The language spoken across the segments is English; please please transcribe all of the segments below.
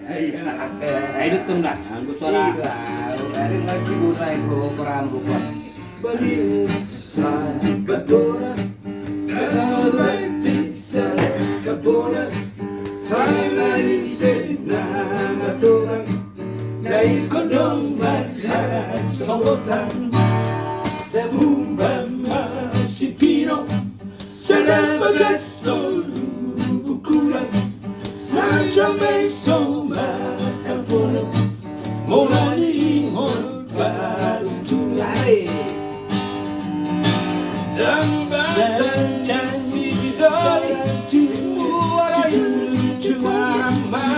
Ay dutong dah. Anggo suara. Ada lagi bunai ko rambut ko. Balik sa batura, nalawati sa kabuna, sana isip na maturang, na ikodong magkasongotan, na bumbang masipino, sa nabagasto lubukulan, sa siyang sumatampuno, mula niingon parutulan. Jang batang jasi doi, muara lucu aman,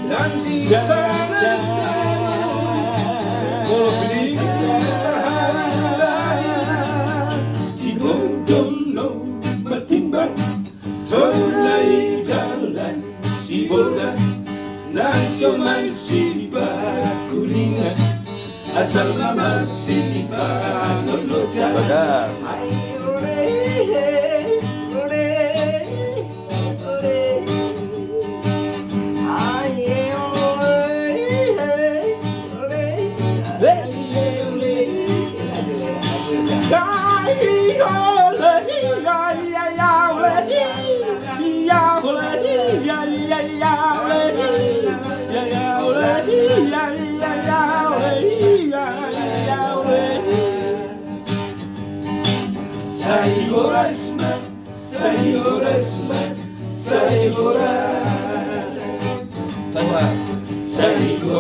janji tanah saya, oh beli saya, Timbo dono martimbang, tolai jalan si boga, nang si kuningan. Asal mama si panolotan. Benar. Sayuras man, sayuras. Sayuran. Sayuras.